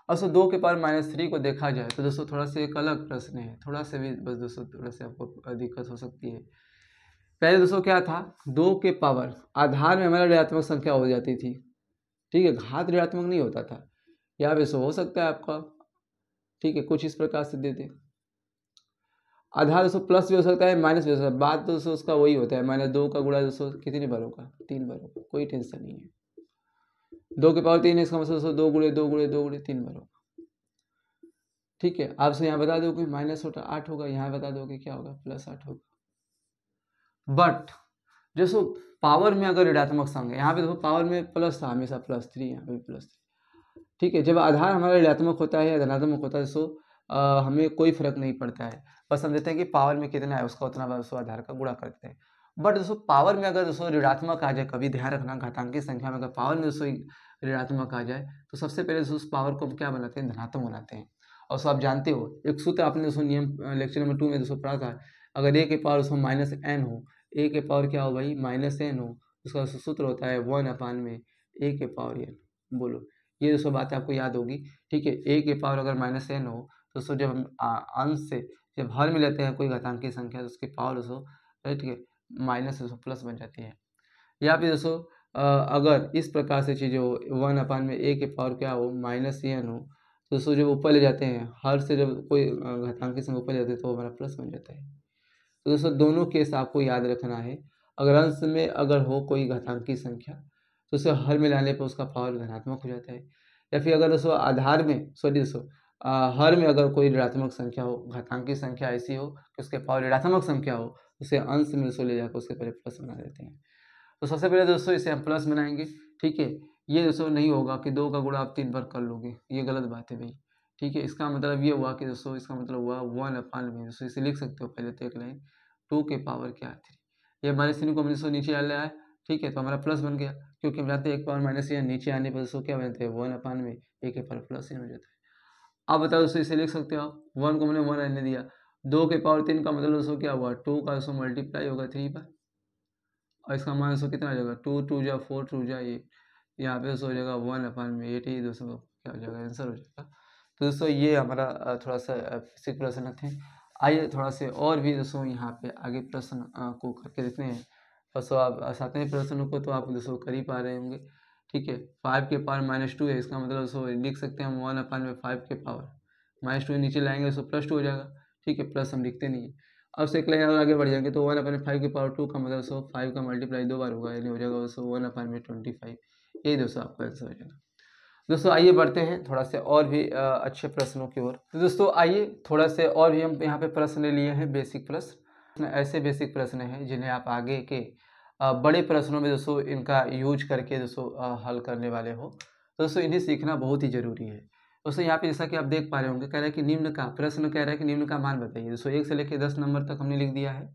दोस्तों 2 के पावर -3 को देखा जाए तो दोस्तों थोड़ा सा एक अलग प्रश्न है, थोड़ा सा भी बस दोस्तों थोड़ा सा आपको दिक्कत हो सकती है। पहले दोस्तों क्या था, 2 के पावर आधार में हमारा ऋणात्मक संख्या हो जाती थी। ठीक है, घात ऋणात्मक नहीं होता था, यहाँ पे दोस्तों हो सकता है आपका। ठीक है, कुछ इस प्रकार से दे दे, आधार दोस्तों प्लस भी हो सकता है माइनस भी हो सकता है, बात दोस्तों उसका वही होता है, -2 का गुणा दोस्तों कितनी बार होगा, 3 बार होगा, कोई टेंशन नहीं है। 2 के पावर 3 है, इसका मतलब दोस्तों 2 गुणे 2 गुणे 2 गुणे 3 बार होगा। ठीक है, आपसे यहाँ बता दोगे -8 होगा, यहाँ बता दोगे क्या होगा, +8 होगा। बट जैसो पावर में अगर ऋणात्मक संख्या, यहाँ पे देखो पावर में प्लस था हमेशा +3, यहाँ पे +3। ठीक है, जब आधार हमारा ऋणात्मक होता है या धनात्मक होता है तो हमें कोई फर्क नहीं पड़ता है, बस हम देते हैं कि पावर में कितना है उसका उतना बार उसको आधार का गुणा करते हैं। बट दोस्तों पावर में अगर दोस्तों ऋणात्मक आ जाए, कभी ध्यान रखना घातांकी संख्या में अगर पावर में दोस्तों ऋणात्मक आ जाए तो सबसे पहले दोस्तों उस पावर को हम क्या बनाते हैं, धनात्मक बनाते हैं। और दोस्तों आप जानते हो एक सूत्र आपने दोस्तों नियम लेक्चर नंबर 2 में दोस्तों पढ़ा था, अगर a के पावर दोस्तों -n हो, a के पावर क्या हो भाई -n हो, उसका सूत्र होता है 1/a के पावर n। बोलो, ये दोस्तों बात आपको याद होगी। ठीक है, a के पावर अगर -n हो तो दोस्तों जब हम अंश से जब हर में लेते हैं कोई घातांकी संख्या तो उसकी पावर दोस्तों ठीक है माइनस दोस्तों प्लस बन जाती है। यहाँ पे दोस्तों अगर इस प्रकार से चीज़ें हो 1/a के पावर क्या हो -n हो तो दोस्तों जब ऊपर ले जाते हैं, हर से जब कोई घातांकी संख्या ऊपर ले जाते हैं तो हमारा प्लस बन जाता है। तो दोस्तों दोनों केस आपको याद रखना है, अगर अंश में अगर हो कोई घातांकी संख्या तो उसे हर में लाने पर उसका पावर धनात्मक हो जाता है, या फिर अगर दोस्तों आधार में सॉरी दोस्तों हर में अगर कोई ऋणात्मक संख्या हो, घातांकी संख्या ऐसी हो कि उसके पावर ऋणात्मक संख्या हो, उसे अंश में दोस्तों ले जाकर उसके पहले प्लस बना देते हैं। तो सबसे पहले दोस्तों इसे हम प्लस बनाएंगे। ठीक है, ये दोस्तों नहीं होगा कि 2 का गुणा आप 3 बार कर लोगे, ये गलत बात है भाई। ठीक है, इसका मतलब ये हुआ कि दोस्तों इसका मतलब हुआ 1/में, दोस्तों इसे लिख सकते हो पहले तो एक लाइन 2 के पावर क्या 3, ये -3 को हमने दोस्तों नीचे डाल लिया है। ठीक है, तो हमारा प्लस बन गया, क्योंकि हम जानते हैं एक पावर माइनस यहाँ नीचे आने पर दोस्तों क्या बनते हैं 1 में ए के पावर प्लस एन हो जाता है। अब बताओ दोस्तों इसे लिख सकते हो आप, 1 को मैंने 1 रहने दिया, 2 के पावर 3 का मतलब दोस्तों क्या हुआ 2 का दोस्तों मल्टीप्लाई होगा 3 पर, और इसका मान दोस्तों कितना आ जाएगा 2 2 जा 4 2 जा 8, यहाँ पे दोस्तों हो जाएगा 1/8 ही दोस्तों क्या हो जाएगा आंसर हो जाएगा। तो दोस्तों ये हमारा थोड़ा सा फिजिक्स प्रश्न थे। आइए थोड़ा से और भी दोस्तों यहाँ पे आगे प्रश्न को करके देखते हैं। दोस्तों आप 7वें प्रश्न को तो आप दोस्तों कर ही पा रहे होंगे, ठीक है। 5 के पावर -2 है, इसका मतलब दोस्तों लिख सकते हैं हम 1/5 के पावर -2 नीचे लाएंगे तो +2 हो जाएगा, ठीक है। प्लस हम लिखते नहीं है। अब से एक लाइन और आगे बढ़ जाएंगे तो 1/5 के पावर 2 का मतलब दोस्तों 5 का मल्टीप्लाई 2 बार होगा, यानी हो जाएगा दोस्तों 1/25। यही दोस्तों आपका आंसर हो जाएगा। दोस्तों आइए बढ़ते हैं थोड़ा से और भी अच्छे प्रश्नों की ओर। तो दोस्तों आइए थोड़ा से और भी हम यहाँ पे प्रश्न लिए हैं, बेसिक प्रश्न। ऐसे बेसिक प्रश्न हैं जिन्हें आप आगे के बड़े प्रश्नों में दोस्तों इनका यूज करके दोस्तों हल करने वाले हो। दोस्तों इन्हें सीखना बहुत ही जरूरी है। दोस्तों यहाँ पे जैसा कि आप देख पा रहे होंगे, कह रहा है कि निम्न का प्रश्न कह रहा है कि निम्न का मान बताइए। दोस्तों 1 से लेकर 10 नंबर तक हमने लिख दिया है,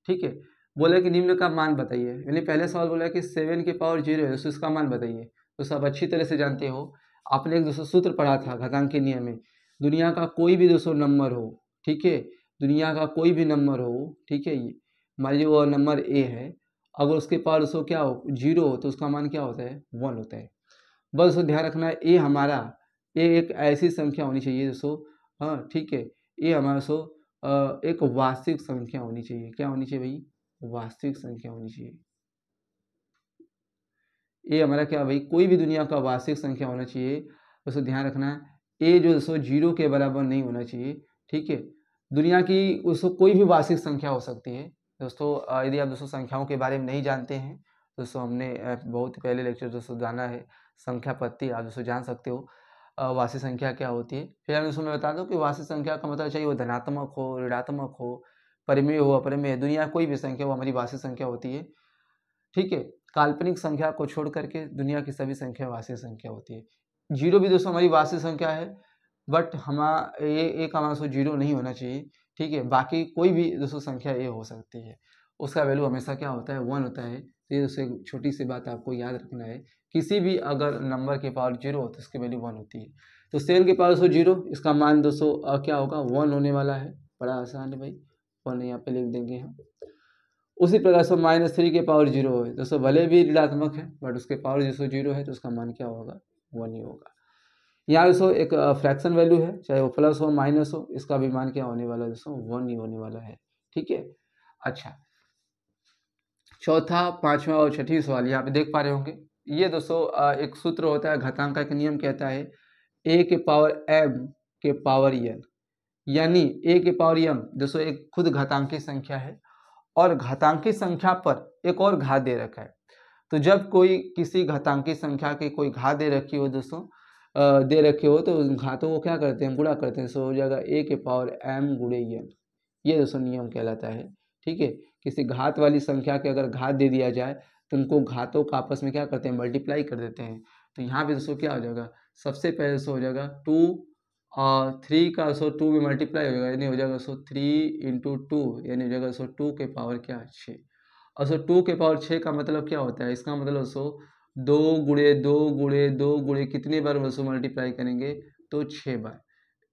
ठीक है। बोला कि निम्न का मान बताइए, यानी पहले सवाल बोला कि 7 के पावर 0 है, दोस्तों इसका मान बताइए। तो सब अच्छी तरह से जानते हो, आपने एक दोस्तों सूत्र पढ़ा था घातांक के नियम में, दुनिया का कोई भी दोस्तों नंबर हो, ठीक है, दुनिया का कोई भी नंबर हो, ठीक है, ये मान लीजिए वो नंबर ए है, अगर उसके पावर दोस्तों क्या हो 0 हो तो उसका मान क्या होता है 1 होता है। बस दोस्तों ध्यान रखना है, ए हमारा ए एक ऐसी संख्या होनी चाहिए दोस्तों, हाँ ठीक है, ए हमारा दोस्तों एक वास्तविक संख्या होनी चाहिए। क्या होनी चाहिए भाई, वास्तविक संख्या होनी चाहिए। ए हमारा क्या भाई, कोई भी दुनिया का वास्तविक संख्या होना चाहिए। दोस्तों ध्यान रखना है, ए जो दोस्तों 0 के बराबर नहीं होना चाहिए, ठीक है। दुनिया की दोस्तों कोई भी वास्तविक संख्या हो सकती है। दोस्तों यदि आप दोस्तों संख्याओं के बारे में नहीं जानते हैं, दोस्तों हमने बहुत पहले लेक्चर दोस्तों जाना है संख्या पत्ती, आप दोस्तों जान सकते हो वास्तविक संख्या क्या होती है। फिर दोस्तों मैं बता दूं कि वास्तविक संख्या का मतलब चाहिए वो धनात्मक हो, ऋणात्मक हो, परिमेय हो, अपरिमेय, दुनिया कोई भी संख्या वो हमारी वास्तविक संख्या होती है, ठीक है। काल्पनिक संख्या को छोड़ करके दुनिया की सभी संख्या वास्तविक संख्या होती है। 0 भी दोस्तों हमारी वास्तविक संख्या है, बट ये का मान 0 नहीं होना चाहिए, ठीक है। बाकी कोई भी दोस्तों संख्या ये हो सकती है, उसका वैल्यू हमेशा क्या होता है 1 होता है। तो ये दोस्तों एक छोटी सी बात आपको याद रखना है, किसी भी अगर नंबर के पावर 0 हो तो इसकी वैल्यू 1 होती है। तो 7 के पावर 0, इसका मान दोस्तों क्या होगा 1 होने वाला है। बड़ा आसान है भाई, 1 यहाँ पे लिख देंगे हम। उसी प्रकार से -3 के पावर 0 है दोस्तों, भले भी ऋणात्मक है बट उसके पावर दोस्तों 0 है तो उसका मान क्या होगा 1 ही होगा। यहाँ दोस्तों एक फ्रैक्शन वैल्यू है, चाहे वो प्लस हो माइनस हो, इसका भी मान क्या होने वाला है दोस्तों 1 ही होने वाला है, ठीक है। अच्छा, चौथा, पांचवा और छठी सवाल यहाँ पे देख पा रहे होंगे। ये दोस्तों एक सूत्र होता है घातांक का, एक नियम कहता है a के पावर m के पावर n, यानी a के पावर m दोस्तों एक खुद घातांकी संख्या है और घातांकी संख्या पर एक और घात दे रखा है। तो जब कोई किसी घातांकी संख्या की कोई घात दे रखी हो दोस्तों, दे रखे हो तो उन घातों को क्या करते हैं गुणा करते हैं। सो हो जाएगा a के पावर m गुणे n, ये दोस्तों नियम कहलाता है, ठीक है। किसी घात वाली संख्या के अगर घात दे दिया जाए तो उनको घातों का आपस में क्या करते हैं मल्टीप्लाई कर देते हैं। तो यहाँ पे दोस्तों क्या हो जाएगा, सबसे पहले दोस्तों हो जाएगा 2 और 3 का दोस्तों 2 में मल्टीप्लाई हो जाएगा, यानी हो जाएगा दोस्तों 3 × 2, यानी हो जाएगा दोस्तों 2 के पावर क्या 6। और दोस्तों 2 के पावर 6 का मतलब क्या होता है, इसका मतलब दोस्तों 2 गुणे 2 गुणे 2 गुणे कितने बार दोस्तों मल्टीप्लाई करेंगे तो 6 बार,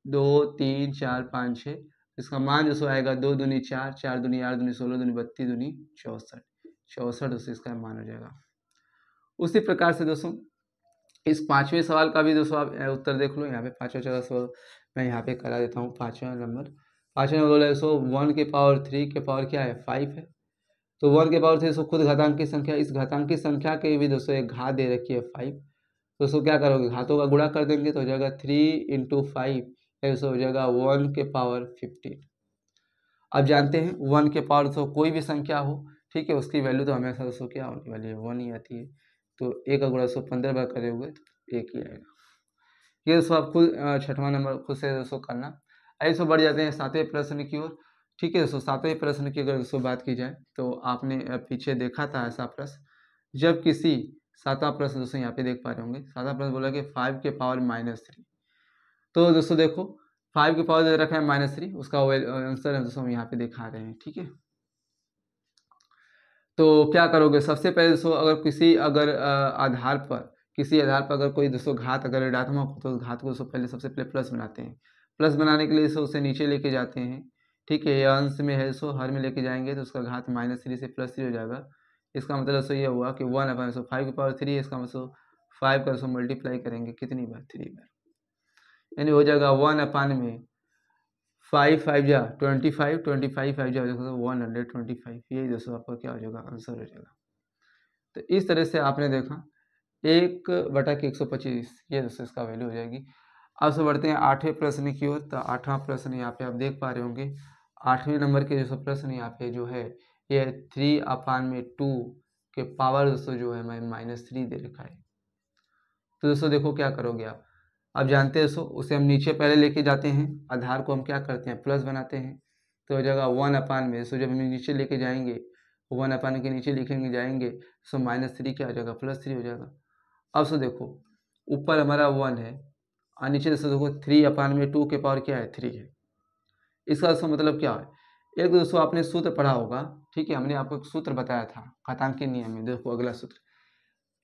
2 3 4 5 6। इसका मान दोस्तों आएगा 2 दूनी 4, 4 दूनी 8, दूनी 16, दूनी 32, दूनी 64, 64 दोस्तों इसका मान हो जाएगा। उसी प्रकार से दोस्तों इस पांचवें सवाल का भी दोस्तों आप उत्तर देख लो। यहाँ पे पांचवा चौथा सवाल मैं यहाँ पे करा देता हूँ। पांचवा नंबर बोला दोस्तों 1 के पावर 3 के पावर क्या है 5 है। तो 1 के पावर 3 दोस्तों खुद घातांक की संख्या, इस घातांक की संख्या के भी दोस्तों एक घात दे रखी है 5। दोस्तों क्या करोगे, घातों का गुणा कर देंगे तो हो जाएगा 3 × 5, दोस्तों हो जाएगा 1 के पावर 15। अब जानते हैं 1 के पावर दोस्तों कोई भी संख्या हो, ठीक है, उसकी वैल्यू तो हमेशा दोस्तों क्या होने वाली है 1 ही आती है। तो 1 का गुणा दोस्तों 15 बार करोगे तो 1 ही आएगा। ये दोस्तों आप खुद छठवां नंबर खुद से दोस्तों करना। आइए दोस्तों बढ़ जाते हैं सातवें प्रश्न की ओर, ठीक है। दोस्तों सातवें प्रश्न की अगर दोस्तों बात की जाए तो आपने पीछे देखा था ऐसा प्रश्न, जब किसी सातवां प्रश्न दोस्तों यहाँ पे देख पा रहे होंगे। सातवां प्रश्न बोला कि 5 के पावर -3। तो दोस्तों देखो 5 के पावर दे रखा है -3, उसका आंसर है दोस्तों हम यहाँ पे दिखा रहे हैं, ठीक है। तो क्या करोगे, सबसे पहले दोस्तों अगर किसी आधार पर अगर कोई दोस्तों घात अगर ऋणात्मक हो तो उस घात को दोस्तों पहले सबसे पहले प्लस बनाते हैं। प्लस बनाने के लिए दोस्तों उसे नीचे लेके जाते हैं। ठीक है, ये अंश में है दोस्तों, हर में लेके जाएंगे तो उसका घात -3 से +3 हो जाएगा। इसका मतलब दोस्तों ये हुआ कि 1/5 है, इसका मतलब 5 का दोस्तों मल्टीप्लाई करेंगे कितनी बार, 3 बार, यानी हो जाएगा 1/5 5 जा 25, 25 5 जा 125। यही दोस्तों आपका क्या हो जाएगा, आंसर हो जाएगा। तो इस तरह से आपने देखा 1/125, ये दोस्तों इसका वैल्यू हो जाएगी। अब से बढ़ते हैं 8वें प्रश्न की ओर। तो 8वां प्रश्न यहाँ पे आप देख पा रहे होंगे, 8वें नंबर के जो प्रश्न यहाँ पे जो है ये 3/2 के पावर दोस्तों जो है -3 दे रखा है। तो दोस्तों देखो क्या करोगे आप जानते हैं दोस्तों, उसे हम नीचे पहले लेके जाते हैं, आधार को हम क्या करते हैं, प्लस बनाते हैं। तो हो जाएगा 1/में, दोस्तों जब हम नीचे लेके जाएंगे 1/, के नीचे लिखेंगे जाएंगे तो -3 क्या हो जाएगा, +3 हो जाएगा। अब सो देखो ऊपर हमारा 1 है और नीचे दोस्तों देखो 3/2 के पावर क्या है, 3 है। इसका दोस्तों मतलब क्या है, एक दोस्तों आपने सूत्र पढ़ा होगा, ठीक है, हमने आपको एक सूत्र बताया था घातांक के नियम में। देखो अगला सूत्र,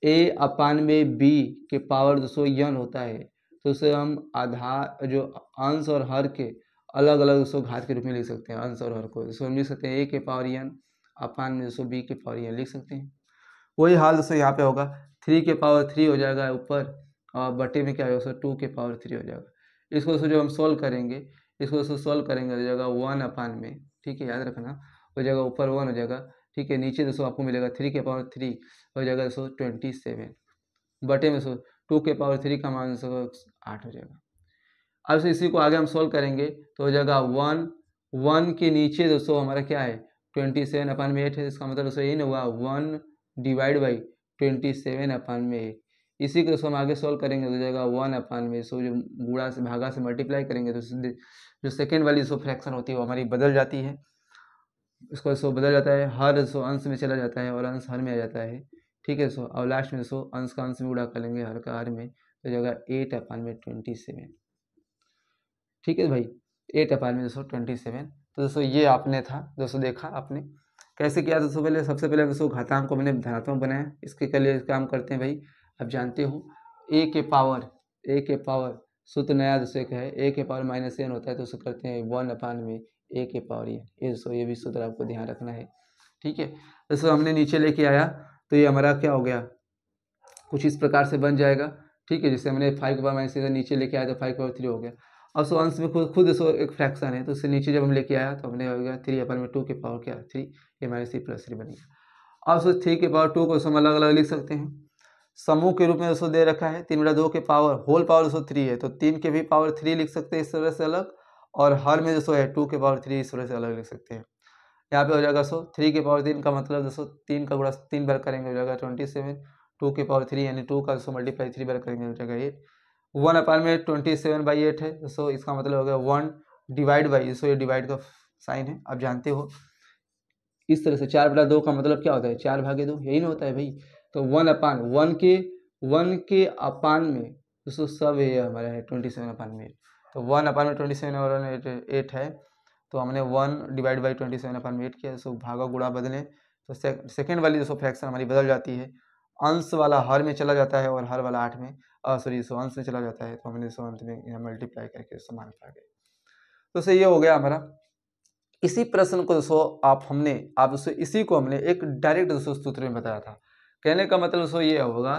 A/B के पावर दोस्तों n होता है, तो उसे हम आधार जो अंश और हर के अलग अलग दोस्तों घात के रूप में लिख सकते हैं। अंश और हर को दोस्तों हम लिख सकते हैं A के पावर n अपान में दोस्तों B के पावर n लिख सकते हैं। वही हाल दोस्तों यहाँ पे होगा, 3 के पावर 3 हो जाएगा ऊपर और बटे में क्या होगा दोस्तों 2 के पावर 3 हो जाएगा। इसको दोस्तों जब हम सॉल्व करेंगे, इसको दोस्तों सॉल्व करेंगे हो जाएगा 1 में, ठीक है, याद रखना, हो जाएगा ऊपर 1 हो जाएगा, ठीक है, नीचे दोस्तों आपको मिलेगा 3 के पावर 3 हो जाएगा दोस्तों 27 बटे में दोस्तों 2 के पावर 3 का मान दोस्तों 8 हो जाएगा। अब से इसी को आगे हम सॉल्व करेंगे तो हो जाएगा 1 के नीचे दोस्तों हमारा क्या है 27/8 है। इसका मतलब दोस्तों यही ना हुआ 1/27/8। इसी को दोस्तों हम आगे सॉल्व करेंगे तो हो जाएगा 1/में, सो जो गुणा से भागा से मल्टीप्लाई करेंगे तो जो सेकेंड वाली दोस्तों फ्रैक्शन होती है वो हमारी बदल जाती है। इसको दोस्तों बदल जाता है, हर दोस्तों अंश में चला जाता है और अंश हर में आ जाता है, ठीक है दोस्तों। और लास्ट में दोस्तों अंश का अंश में गुणा कर लेंगे, हर का हर में, तो जाएगा 8/27, ठीक है भाई, 8/27। तो दोस्तों ये आपने था दोस्तों देखा आपने कैसे किया दोस्तों। पहले सबसे पहले दोस्तों घातांक को मैंने धनात्मक बनाया, इसके लिए काम करते हैं भाई, आप जानते हो a के पावर सूत्र नया दोस्तों एक है, a के पावर -n होता है तो उसको करते हैं 1/में a के पावर n। ये दोस्तों ये भी सूत्र आपको ध्यान रखना है, ठीक है। दोस्तों हमने नीचे लेके आया तो ये हमारा क्या हो गया, कुछ इस प्रकार से बन जाएगा, ठीक है। जैसे हमने 5 के पावर -n नीचे लेके आया तो 5 के पावर 3 हो गया। और सो अंश में खुद सो एक फ्रैक्शन है तो उससे नीचे जब हम लेके आया तो हमने हो गया 3/2 के पावर क्या 3, ये -3 बन गया। अब सो 3 के पावर 2 को हम अलग अलग लिख सकते हैं, समूह के रूप में दोस्तों दे रखा है 3/2 के पावर होल पावर दोस्तों 3 है तो 3 के भी पावर 3 लिख सकते हैं इस तरह से अलग, और हर में दोस्तों है 2 के पावर 3 इस तरह से अलग लिख सकते हैं। यहाँ पे हो जाएगा सो 3 के पावर 3 का मतलब दोस्तों 3 का गुणा 3 बार करेंगे हो जाएगा 27, 2 के पावर 3 यानी 2 का दोस्तों मल्टीप्लाई 3 बार करेंगे हो जाएगा 8। 1/27/8 है दोस्तों, इसका मतलब हो गया 1 डिवाइड बाई, दोस्तों ये डिवाइड का साइन है, आप जानते हो इस तरह से 4/2 का मतलब क्या होता है 4/2, यही ना होता है भाई। तो 1 के अपान में दोस्तों सब ये हमारा है 27/8, तो 1/27 और 8 है तो हमने 1 डिवाइड बाई 27/8 किया, सो भागा गुणा बदलें तो सेकेंड वाली दोस्तों फ्रैक्शन हमारी बदल जाती है, अंश वाला हर में चला जाता है और हर वाला 8 में सॉरी सो अंश में चला जाता है, तो हमने सो अंत में यहाँ मल्टीप्लाई करके समान पा गए। तो सो ये हो गया हमारा। इसी प्रश्न को दोस्तों आप दोस्तों इसी को हमने एक डायरेक्ट दोस्तों सूत्र में बताया था। कहने का मतलब दोस्तों ये होगा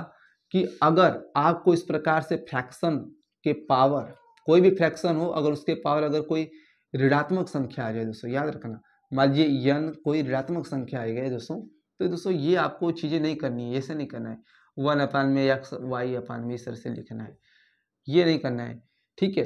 कि अगर आपको इस प्रकार से फ्रैक्शन के पावर, कोई भी फ्रैक्शन हो अगर उसके पावर अगर कोई ऋणात्मक संख्या आ जाए दोस्तों, याद रखना, मान लीजिए n कोई ऋणात्मक संख्या आ गई दोस्तों, तो दोस्तों ये आपको चीज़ें नहीं करनी है, ऐसे नहीं करना है 1/में x y/में इस तरह से लिखना है, ये नहीं करना है, ठीक है।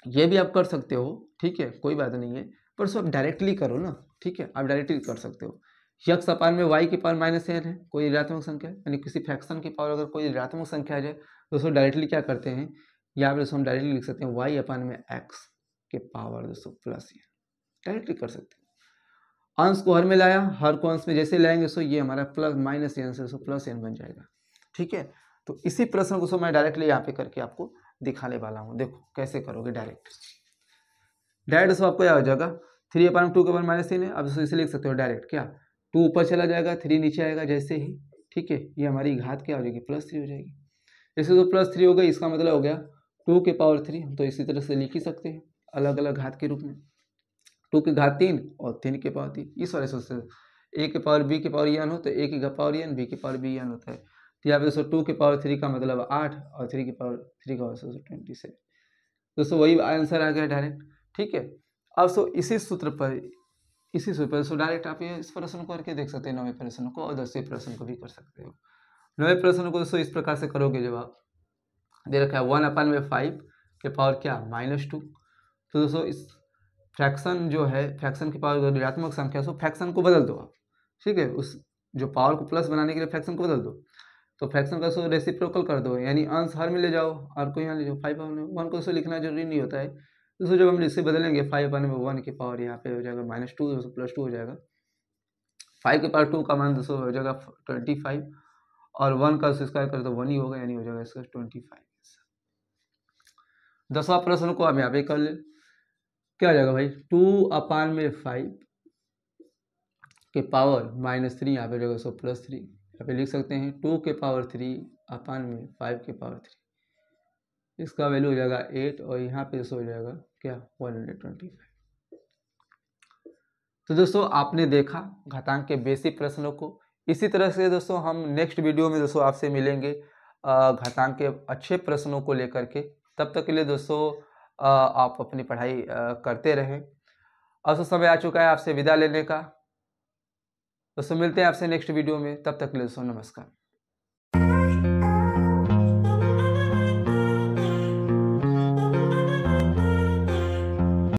ये भी आप कर सकते हो, ठीक है, कोई बात नहीं है, पर उसको आप डायरेक्टली करो ना, ठीक है, आप डायरेक्टली कर सकते हो। यक्स अपान में y की पावर -n है, कोई ऋणात्मक संख्या है, यानी किसी फ्रैक्शन की पावर अगर कोई ऋणात्मक संख्या आ जाए तो उसको डायरेक्टली क्या करते हैं, यहाँ पे हम डायरेक्टली लिख सकते हैं y/x के पावर दोस्तों +n, डायरेक्टली कर सकते हैं। अंश को हर में लाया, हर को अंश में जैसे लाएंगे सो ये हमारा -n से +n बन जाएगा, ठीक है। तो इसी प्रश्न को मैं डायरेक्टली यहाँ पे करके आपको दिखाने वाला हूँ, देखो कैसे करोगे डायरेक्ट दोस्तों आपको क्या हो जाएगा 3/2 के पावर -n है, अब इसे लिख सकते हो डायरेक्ट क्या 2 ऊपर चला जाएगा, 3 नीचे आएगा जैसे ही, ठीक है। ये हमारी घात क्या हो जाएगी, +3 हो जाएगी। जैसे तो +3 हो गई, इसका मतलब हो गया 2 की पावर 3, हम तो इसी तरह से लिख ही सकते हैं अलग अलग घात के रूप में। 2 की घात 3 और 3 की पावर 3, इस वाले से a की पावर b की पावर n हो तो a की पावर n, b की पावर b n होता है। तो यहाँ पे दोस्तों 2 की पावर 3 का मतलब 8 और 3 की पावर 3 का मतलब 27। दोस्तों वही आंसर आ गया डायरेक्ट, ठीक है। अब इसी सूत्र पर डायरेक्ट आप ये इस प्रश्न को करके देख सकते हैं, 9वें प्रश्न को, और 10वें प्रश्न को भी कर सकते हो। 9वें प्रश्न को दोस्तों इस प्रकार से करोगे, जब आप दे रखा है 1/5 के पावर क्या -2, तो दोस्तों इस फ्रैक्शन जो है, फ्रैक्शन की पावर ऋणात्मक संख्या, सो फ्रैक्शन को बदल दो आप, ठीक है। उस जो पावर को प्लस बनाने के लिए फ्रैक्शन को बदल दो, तो फ्रैक्शन का रेसिप्रोकल कर दो, यानी अंश हर में ले जाओ और को यहाँ ले जाओ। 5/1 को लिखना जरूरी नहीं होता है। दोस्तों जब हम इसे बदलेंगे 5/1 की पावर यहाँ पे हो जाएगा -2, दोस्तों +2 हो जाएगा। 5 की पावर 2 का मान दोस्तों हो जाएगा 25, और 1 का स्क्वायर कर दो 1 ही होगा, यानी हो जाएगा इसका 25। 10वां प्रश्न को हम यहाँ पे कर ले, क्या हो जाएगा भाई, 2/5 के पावर -3, यहाँ पे हो जाएगा सो +3, यहाँ पे लिख सकते हैं 2 के पावर 3/5 के पावर 3, इसका वैल्यू हो जाएगा 8, और यहाँ पे हो जाएगा क्या 125। तो दोस्तों आपने देखा घातांक के बेसिक प्रश्नों को। इसी तरह से दोस्तों हम नेक्स्ट वीडियो में दोस्तों आपसे मिलेंगे घातांक के अच्छे प्रश्नों को लेकर के। तब तक के लिए दोस्तों आप अपनी पढ़ाई करते रहें। अब तो समय आ चुका है आपसे विदा लेने का। दोस्तों मिलते हैं आपसे नेक्स्ट वीडियो में, तब तक के लिए दोस्तों नमस्कार।